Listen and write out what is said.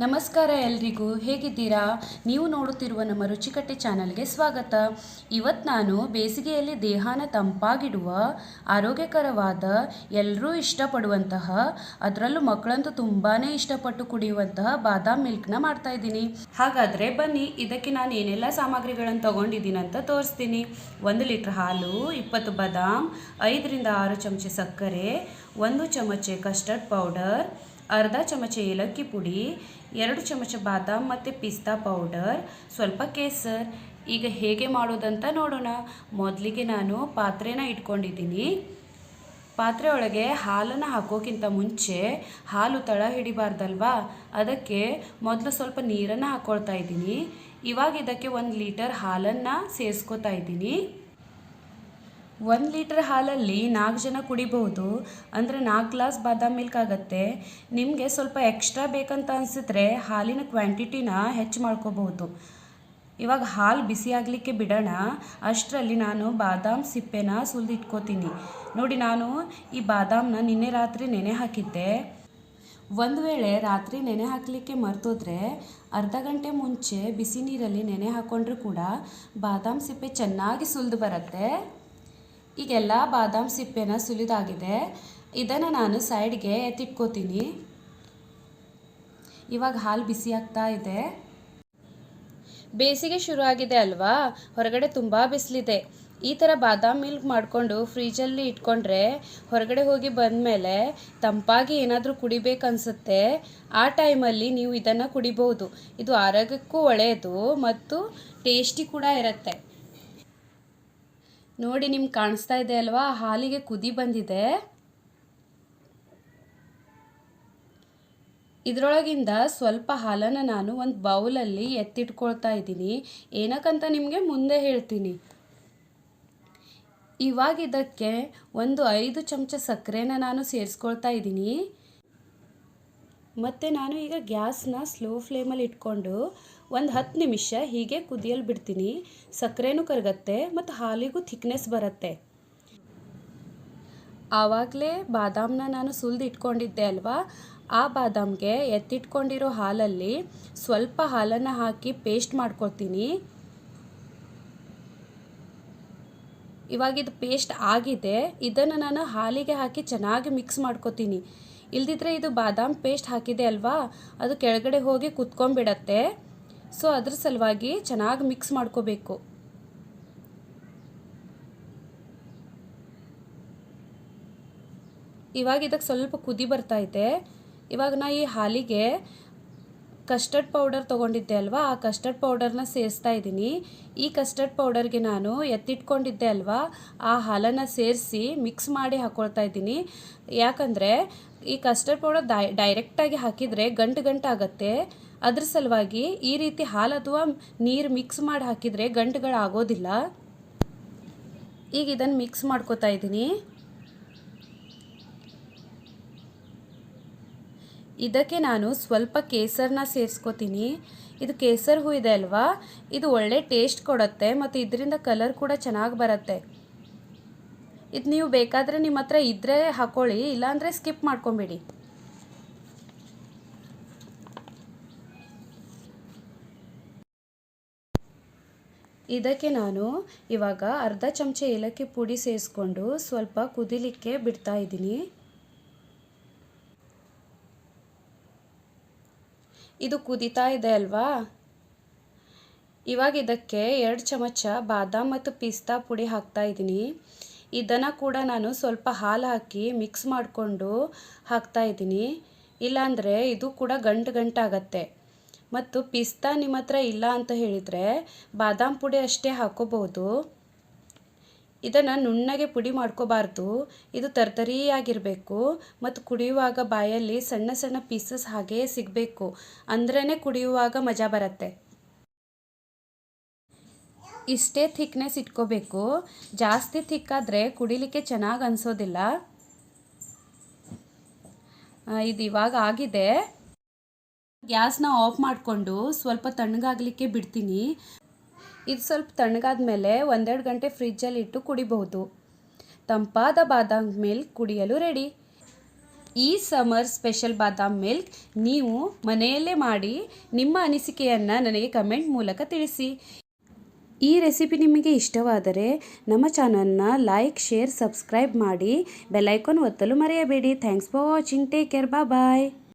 ನಮಸ್ಕಾರ ಎಲ್ರಿಗೂ, ಹೇಗಿದ್ದೀರಾ? ನೀವು ನೋಡುತ್ತಿರುವ ನಮ್ಮ ರುಚಿಕಟ್ಟೆ ಚಾನಲ್ಗೆ ಸ್ವಾಗತ. ಇವತ್ತು ನಾನು ಬೇಸಿಗೆಯಲ್ಲಿ ದೇಹನ ತಂಪಾಗಿಡುವ ಆರೋಗ್ಯಕರವಾದ ಎಲ್ಲರೂ ಇಷ್ಟಪಡುವಂತಹ, ಅದರಲ್ಲೂ ಮಕ್ಕಳಂತೂ ತುಂಬಾ ಇಷ್ಟಪಟ್ಟು ಕುಡಿಯುವಂತಹ ಬಾದಾಮ್ ಮಿಲ್ಕ್ನ ಮಾಡ್ತಾ ಇದ್ದೀನಿ. ಹಾಗಾದರೆ ಬನ್ನಿ, ಇದಕ್ಕೆ ನಾನು ಏನೆಲ್ಲ ಸಾಮಗ್ರಿಗಳನ್ನು ತಗೊಂಡಿದ್ದೀನಿ ಅಂತ ತೋರಿಸ್ತೀನಿ. 1 ಲೀಟ್ರ್ ಹಾಲು, 20 ಬಾದಾಮ್, 5ರಿಂದ 6 ಚಮಚ ಸಕ್ಕರೆ, 1 ಚಮಚ ಕಸ್ಟರ್ಡ್ ಪೌಡರ್, ಅರ್ಧ ಚಮಚ ಏಲಕ್ಕಿ ಪುಡಿ, 2 ಚಮಚ ಬಾದಾಮ್ ಮತ್ತು ಪಿಸ್ತಾ ಪೌಡರ್, ಸ್ವಲ್ಪ ಕೇಸರ್. ಈಗ ಹೇಗೆ ಮಾಡೋದಂತ ನೋಡೋಣ. ಮೊದಲಿಗೆ ನಾನು ಪಾತ್ರೆನ ಇಟ್ಕೊಂಡಿದ್ದೀನಿ. ಪಾತ್ರೆ ಒಳಗೆ ಹಾಲನ್ನು ಹಾಕೋಕ್ಕಿಂತ ಮುಂಚೆ ಹಾಲು ತಳ ಹಿಡಿಬಾರ್ದಲ್ವಾ, ಅದಕ್ಕೆ ಮೊದಲು ಸ್ವಲ್ಪ ನೀರನ್ನು ಹಾಕ್ಕೊಳ್ತಾ ಇದ್ದೀನಿ. ಇವಾಗ ಇದಕ್ಕೆ 1 ಲೀಟರ್ ಹಾಲನ್ನು ಸೇರಿಸ್ಕೊತಾ ಇದ್ದೀನಿ. 1 ಲೀಟರ್ ಹಾಲಲ್ಲಿ 4 ಜನ ಕುಡಿಬಹುದು. ಅಂದರೆ 4 ಗ್ಲಾಸ್ ಬಾದಾಮ್ ಮಿಲ್ಕ್ ಆಗುತ್ತೆ. ನಿಮಗೆ ಸ್ವಲ್ಪ ಎಕ್ಸ್ಟ್ರಾ ಬೇಕಂತ ಅನಿಸಿದ್ರೆ ಹಾಲಿನ ಕ್ವಾಂಟಿಟಿನ ಹೆಚ್ಚು ಮಾಡ್ಕೋಬಹುದು. ಇವಾಗ ಹಾಲು ಬಿಸಿ ಆಗಲಿಕ್ಕೆ ಬಿಡೋಣ. ಅಷ್ಟರಲ್ಲಿ ನಾನು ಬಾದಾಮ್ ಸಿಪ್ಪೆನ ಸುಲಿದಿಟ್ಕೋತೀನಿ. ನೋಡಿ, ನಾನು ಈ ಬಾದಾಮನ್ನ ನಿನ್ನೆ ರಾತ್ರಿ ನೆನೆ ಹಾಕಿದ್ದೆ. ಒಂದು ವೇಳೆ ರಾತ್ರಿ ನೆನೆ ಹಾಕಲಿಕ್ಕೆ ಮರ್ತೋದ್ರೆ ಅರ್ಧ ಗಂಟೆ ಮುಂಚೆ ಬಿಸಿ ನೀರಲ್ಲಿ ನೆನೆ ಹಾಕ್ಕೊಂಡ್ರೂ ಕೂಡ ಬಾದಾಮ್ ಸಿಪ್ಪೆ ಚೆನ್ನಾಗಿ ಸುಲಿದು ಬರುತ್ತೆ. ಈಗೆಲ್ಲ ಬಾದಾಮ್ ಸಿಪ್ಪೆನ ಸುಲಿದಾಗಿದೆ. ಇದನ್ನು ನಾನು ಸೈಡ್ಗೆ ಎತ್ತಿಟ್ಕೋತೀನಿ. ಇವಾಗ ಹಾಲು ಬಿಸಿ ಆಗ್ತಾ ಇದೆ. ಬೇಸಿಗೆ ಶುರು ಆಗಿದೆ ಅಲ್ವಾ, ಹೊರಗಡೆ ತುಂಬ ಬಿಸಿಲಿದೆ. ಈ ಥರ ಬಾದಾಮ್ ಮಿಲ್ಕ್ ಮಾಡಿಕೊಂಡು ಫ್ರೀಜಲ್ಲಿ ಇಟ್ಕೊಂಡ್ರೆ ಹೊರಗಡೆ ಹೋಗಿ ಬಂದಮೇಲೆ ತಂಪಾಗಿ ಏನಾದರೂ ಕುಡಿಬೇಕನ್ಸುತ್ತೆ. ಆ ಟೈಮಲ್ಲಿ ನೀವು ಇದನ್ನು ಕುಡಿಬಹುದು. ಇದು ಆರೋಗ್ಯಕ್ಕೂ ಒಳ್ಳೆಯದು ಮತ್ತು ಟೇಸ್ಟಿ ಕೂಡ ಇರುತ್ತೆ. ನೋಡಿ, ನಿಮ್ಗೆ ಕಾಣಿಸ್ತಾ ಇದೆ ಅಲ್ವಾ, ಹಾಲಿಗೆ ಕುದಿ ಬಂದಿದೆ. ಇದರೊಳಗಿಂದ ಸ್ವಲ್ಪ ಹಾಲನ್ನು ನಾನು ಒಂದು ಬೌಲಲ್ಲಿ ಎತ್ತಿಟ್ಕೊಳ್ತಾ ಇದ್ದೀನಿ. ಏನಕ್ಕಂತ ನಿಮಗೆ ಮುಂದೆ ಹೇಳ್ತೀನಿ. ಇವಾಗ ಇದಕ್ಕೆ 5 ಚಮಚ ಸಕ್ಕರೆನ ನಾನು ಸೇರಿಸ್ಕೊಳ್ತಾ ಇದ್ದೀನಿ. ಮತ್ತು ನಾನು ಈಗ ಗ್ಯಾಸ್ನ ಸ್ಲೋ ಫ್ಲೇಮಲ್ಲಿ ಇಟ್ಕೊಂಡು 10 ನಿಮಿಷ ಹೀಗೆ ಕುದಿಯಲು ಬಿಡ್ತೀನಿ. ಸಕ್ಕರೆನೂ ಕರಗತ್ತೆ ಮತ್ತು ಹಾಲಿಗೂ ಥಿಕ್ನೆಸ್ ಬರುತ್ತೆ. ಆವಾಗಲೇ ಬಾದಾಮನ್ನ ನಾನು ಸುಲಿದು ಇಟ್ಕೊಂಡಿದ್ದೆ ಅಲ್ವಾ, ಆ ಬಾದಾಮ್ಗೆ ಎತ್ತಿಟ್ಕೊಂಡಿರೋ ಹಾಲಲ್ಲಿ ಸ್ವಲ್ಪ ಹಾಲನ್ನು ಹಾಕಿ ಪೇಸ್ಟ್ ಮಾಡ್ಕೊಳ್ತೀನಿ. ಇವಾಗ ಇದು ಪೇಸ್ಟ್ ಆಗಿದೆ. ಇದನ್ನು ನಾನು ಹಾಲಿಗೆ ಹಾಕಿ ಚೆನ್ನಾಗಿ ಮಿಕ್ಸ್ ಮಾಡ್ಕೊತೀನಿ. ಇಲ್ದಿದ್ರೆ ಇದು ಬಾದಾಮ್ ಪೇಸ್ಟ್ ಹಾಕಿದೆ ಅಲ್ವಾ, ಅದು ಕೆಳಗಡೆ ಹೋಗಿ ಕುತ್ಕೊಂಡ್ಬಿಡತ್ತೆ. ಸೊ ಅದ್ರ ಸಲುವಾಗಿ ಚೆನ್ನಾಗಿ ಮಿಕ್ಸ್ ಮಾಡ್ಕೋಬೇಕು. ಇವಾಗ ಇದಕ್ಕೆ ಸ್ವಲ್ಪ ಕುದಿ ಬರ್ತೈತೆ. ಇವಾಗ ನಾ ಈ ಹಾಲಿಗೆ ಕಸ್ಟರ್ಡ್ ಪೌಡರ್ ತೊಗೊಂಡಿದ್ದೆ ಅಲ್ವಾ, ಆ ಕಸ್ಟರ್ಡ್ ಪೌಡರ್ನ ಸೇರಿಸ್ತಾ ಇದ್ದೀನಿ. ಈ ಕಸ್ಟರ್ಡ್ ಪೌಡರ್ಗೆ ನಾನು ಎತ್ತಿಟ್ಕೊಂಡಿದ್ದೆ ಅಲ್ವಾ, ಆ ಹಾಲನ್ನು ಸೇರಿಸಿ ಮಿಕ್ಸ್ ಮಾಡಿ ಹಾಕ್ಕೊಳ್ತಾ ಇದ್ದೀನಿ. ಯಾಕಂದರೆ ಈ ಕಸ್ಟರ್ಡ್ ಪೌಡರ್ ಡೈರೆಕ್ಟಾಗಿ ಹಾಕಿದರೆ ಗಂಟು ಆಗುತ್ತೆ. ಅದ್ರ ಸಲುವಾಗಿ ಈ ರೀತಿ ಹಾಲು ಅಥವಾ ನೀರು ಮಿಕ್ಸ್ ಮಾಡಿ ಹಾಕಿದರೆ ಗಂಟುಗಳಾಗೋದಿಲ್ಲ. ಈಗ ಇದನ್ನು ಮಿಕ್ಸ್ ಮಾಡ್ಕೊತಾ ಇದ್ದೀನಿ. ಇದಕ್ಕೆ ನಾನು ಸ್ವಲ್ಪ ಕೇಸರನ್ನ ಸೇರಿಸ್ಕೋತೀನಿ. ಇದು ಕೇಸರ್ ಹೂ ಇದೆ ಅಲ್ವಾ, ಇದು ಒಳ್ಳೆ ಟೇಸ್ಟ್ ಕೊಡುತ್ತೆ ಮತ್ತು ಇದರಿಂದ ಕಲರ್ ಕೂಡ ಚೆನ್ನಾಗಿ ಬರುತ್ತೆ. ಇದು ನೀವು ಬೇಕಾದರೆ ನಿಮ್ಮ ಹತ್ರ ಇದ್ದರೆ ಹಾಕ್ಕೊಳ್ಳಿ, ಇಲ್ಲಾಂದರೆ ಸ್ಕಿಪ್ ಮಾಡ್ಕೊಂಬಿಡಿ. ಇದಕ್ಕೆ ನಾನು ಇವಾಗ ಅರ್ಧ ಚಮಚ ಏಲಕ್ಕಿ ಪುಡಿ ಸೇರಿಸ್ಕೊಂಡು ಸ್ವಲ್ಪ ಕುದಿಲಿಕ್ಕೆ ಬಿಡ್ತಾ ಇದ್ದೀನಿ. ಇದು ಕುದೀತಾ ಇದೆ ಅಲ್ವಾ, ಇವಾಗ ಇದಕ್ಕೆ 2 ಚಮಚ ಬಾದಾಮ್ ಮತ್ತು ಪಿಸ್ತಾ ಪುಡಿ ಹಾಕ್ತಾ ಇದ್ದೀನಿ. ಇದನ್ನು ಕೂಡ ನಾನು ಸ್ವಲ್ಪ ಹಾಲು ಹಾಕಿ ಮಿಕ್ಸ್ ಮಾಡಿಕೊಂಡು ಹಾಕ್ತಾ ಇದ್ದೀನಿ. ಇಲ್ಲಾಂದರೆ ಇದು ಕೂಡ ಗಂಟಾಗತ್ತೆ. ಮತ್ತು ಪಿಸ್ತಾ ನಿಮ್ಮ ಹತ್ರ ಇಲ್ಲ ಅಂತ ಹೇಳಿದರೆ ಬಾದಾಮ್ ಪುಡಿ ಅಷ್ಟೇ ಹಾಕೋಬಹುದು. ಇದನ್ನು ನುಣ್ಣಗೆ ಪುಡಿ ಮಾಡ್ಕೋಬಾರ್ದು. ಇದು ತರ್ತರಿಯಾಗಿರಬೇಕು ಮತ್ತು ಕುಡಿಯುವಾಗ ಬಾಯಲ್ಲಿ ಸಣ್ಣ ಸಣ್ಣ ಪೀಸಸ್ ಹಾಗೇ ಸಿಗಬೇಕು. ಅಂದ್ರೇ ಕುಡಿಯುವಾಗ ಮಜಾ ಬರುತ್ತೆ. ಇಷ್ಟೇ ಥಿಕ್ನೆಸ್ ಇಟ್ಕೋಬೇಕು. ಜಾಸ್ತಿ ಥಿಕ್ಕಾದರೆ ಕುಡಿಲಿಕ್ಕೆ ಚೆನ್ನಾಗಿ ಅನಿಸೋದಿಲ್ಲ. ಇದು ಇವಾಗ ಆಗಿದೆ. ಗ್ಯಾಸ್ನ ಆಫ್ ಮಾಡಿಕೊಂಡು ಸ್ವಲ್ಪ ತಣ್ಣಗಾಗಲಿಕ್ಕೆ ಬಿಡ್ತೀನಿ. ಇದು ಸ್ವಲ್ಪ ತಣ್ಣಗಾದ ಮೇಲೆ 1-2 ಗಂಟೆ ಫ್ರಿಜ್ಜಲ್ಲಿ ಇಟ್ಟು ಕುಡಿಬಹುದು. ತಂಪಾದ ಬಾದಾಮ್ ಮಿಲ್ಕ್ ಕುಡಿಯಲು ರೆಡಿ. ಈ ಸಮರ್ ಸ್ಪೆಷಲ್ ಬಾದಾಮ್ ಮಿಲ್ಕ್ ನೀವು ಮನೆಯಲ್ಲೇ ಮಾಡಿ ನಿಮ್ಮ ಅನಿಸಿಕೆಯನ್ನು ನನಗೆ ಕಮೆಂಟ್ ಮೂಲಕ ತಿಳಿಸಿ. ಈ ರೆಸಿಪಿ ನಿಮಗೆ ಇಷ್ಟವಾದರೆ ನಮ್ಮ ಚಾನಲ್ನ ಲೈಕ್, ಶೇರ್, ಸಬ್ಸ್ಕ್ರೈಬ್ ಮಾಡಿ ಬೆಲ್ ಐಕಾನ್ ಒತ್ತಲು ಮರೆಯಬೇಡಿ. Thanks for watching. Take care. Bye.